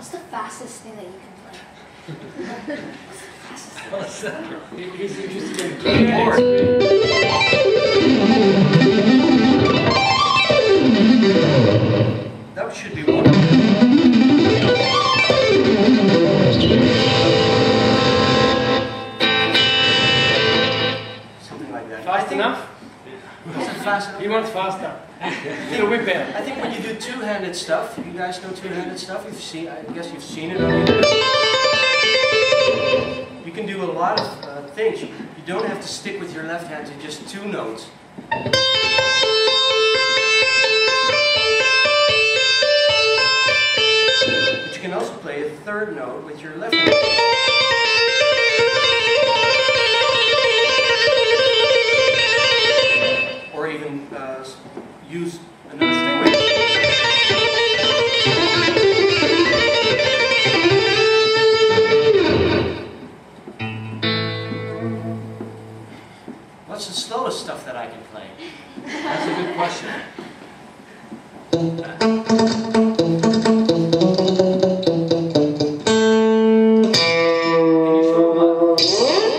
What's the fastest thing that you can play? What's the fastest thing? He's interested in keyboard. That should be one. Something like that. Fast enough? Is it fast enough? He wants faster. The whip it. I think when you do two-handed stuff, you guys know two-handed stuff. You've seen, I guess you've seen it on YouTube. You can do a lot of things. You don't have to stick with your left hand to just two notes. But you can also play a third note with your left hand. Or even use another string with it. What's the slowest stuff that I can play? That's a good question. Can you show them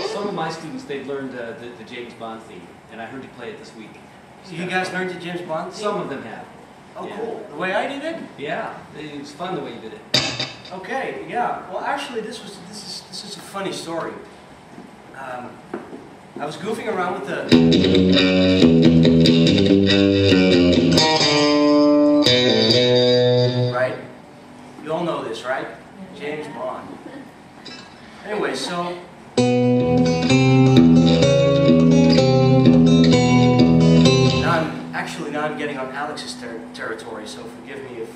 some of my students, they've learned the James Bond theme, and I heard you play it this week. So you guys learned the James Bond theme? Some of them have. Oh, Yeah. cool. The way I did it? Yeah, it was fun the way you did it. Okay, yeah. Well, actually, this is a funny story. I was goofing around with the... Right? You all know this, right? James Bond. Anyway, so... Now I'm getting on Alex's territory, so forgive me if...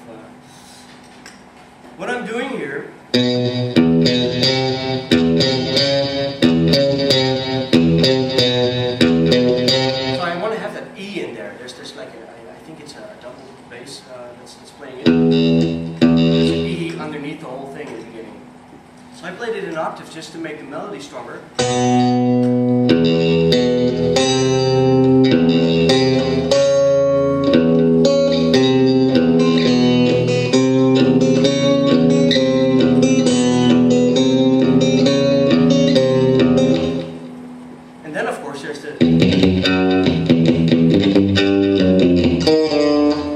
What I'm doing here... So I want to have that E in there. There's like I think it's a double bass that's playing it. There's an E underneath the whole thing in the beginning. So I played it in octave just to make the melody stronger. And then of course there's the...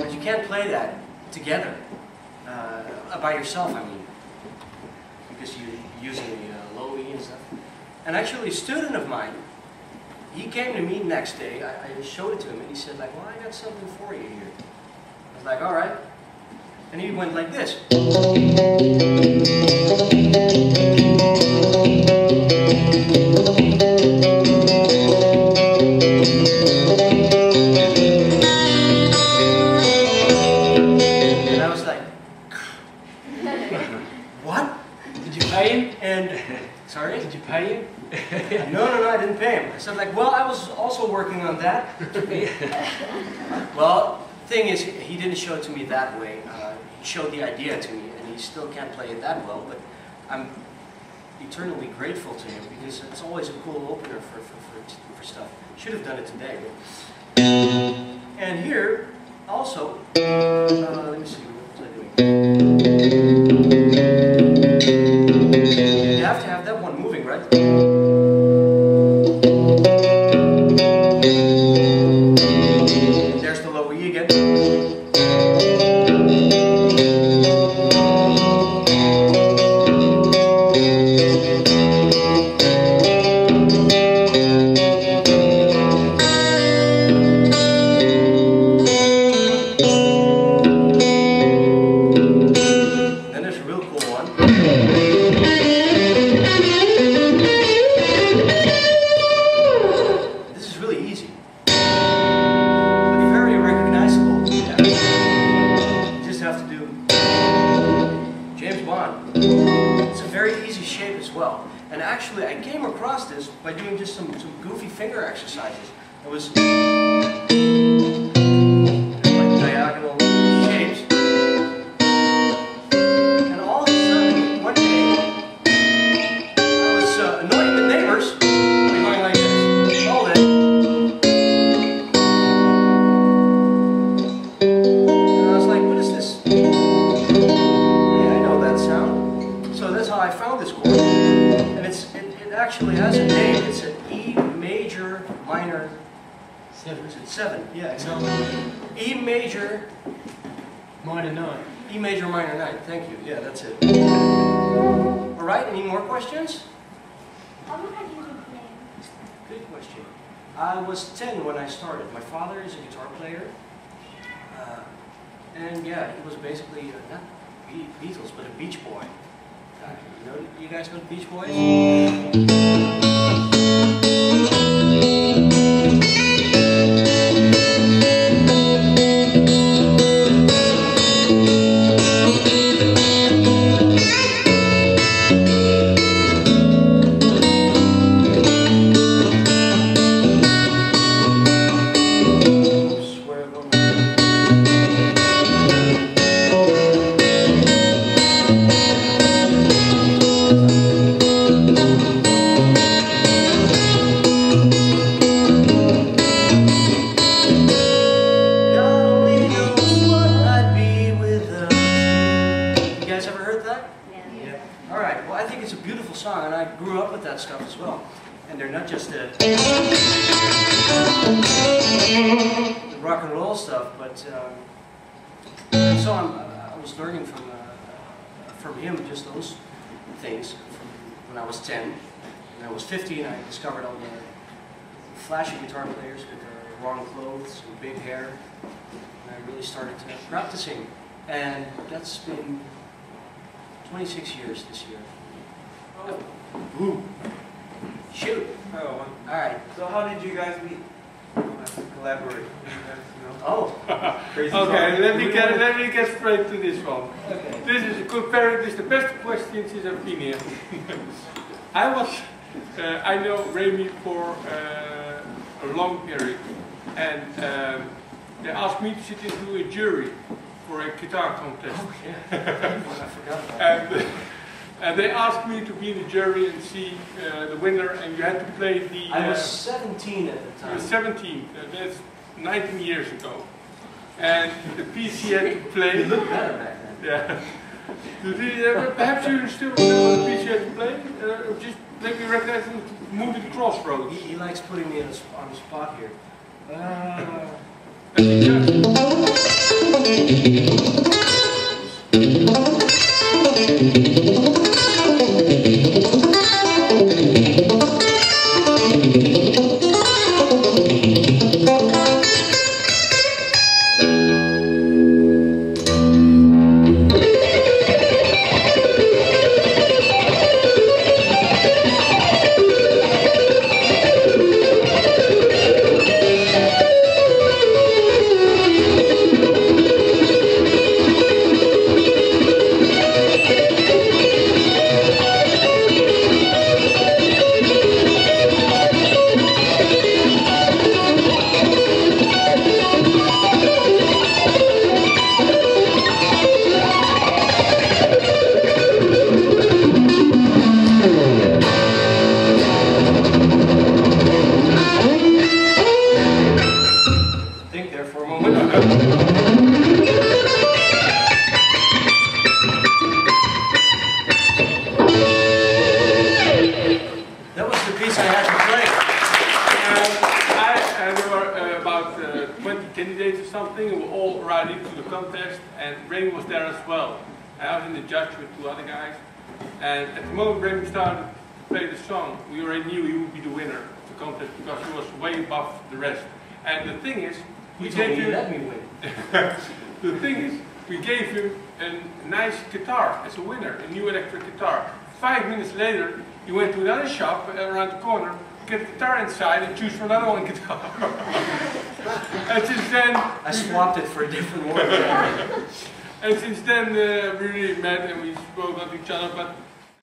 But you can't play that together, by yourself I mean, because you're using the low E and stuff. And actually a student of mine, he came to me next day, I showed it to him and he said like, well, I got something for you here. I was like, all right. And he went like this. And I was like, what? Did you pay him? And, sorry? Did you pay him? No, I didn't pay him. I said like, well, I was also working on that. Well, thing is, he didn't show it to me that way. He showed the idea to me, and he still can't play it that well, but I'm eternally grateful to him because it's always a cool opener for stuff. Should have done it today. But... And here, also, let me see, what was I doing? You have to have that one moving, right? There's the low E again. Then there's a real cool one. This is really easy, but very recognizable. Yeah. You just have to do James Bond. It's a very easy shape as well. And actually, I came across this by doing just some goofy finger exercises. It was like diagonal shapes. And all of a sudden, one day, I was annoying the neighbors by going like this. Hold it. And I was like, what is this? Yeah, I know that sound. actually has a name. It's an E major minor. 7. Is it 7? Yeah, exactly. E major. Minor 9. E major minor 9. Thank you. Yeah, that's it. All right. Any more questions? How long have you been playing? Good question. I was 10 when I started. My father is a guitar player. And yeah, he was basically not Beatles, but a Beach Boy. You guys know the Beach Boys? I discovered all the flashy guitar players with the long clothes and big hair, and I really started practicing. And that's been 26 years this year. Oh. Ooh. Shoot. Oh. All right. So how did you guys meet? Collaborate. Oh. Crazy. Okay, let me get straight to this one. Okay. This is the best question since I've been here. I know Remy for a long period, and they asked me to sit into a jury for a guitar contest. Oh yeah, I forgot about that. And they asked me to be in the jury and see the winner, and you had to play the... I was 17 at the you time. were 17, that's 19 years ago. And the piece he had to play... You looked better back then. Yeah. Perhaps you still remember the piece you had to play? Just let me recognize him to move to the crossroads. He likes putting me on the spot here. contest, and Remy was there as well. And I was in the judge with two other guys, and at the moment Remy started to play the song, we already knew he would be the winner of the contest because he was way above the rest. And the thing is, we gave him... let me win. The thing is, we gave him a nice guitar as a winner, a new electric guitar. 5 minutes later, he went to another shop around the corner, get a guitar inside and choose for another one guitar. And since then... I swapped it for a different one. And since then we really met and we spoke about each other, but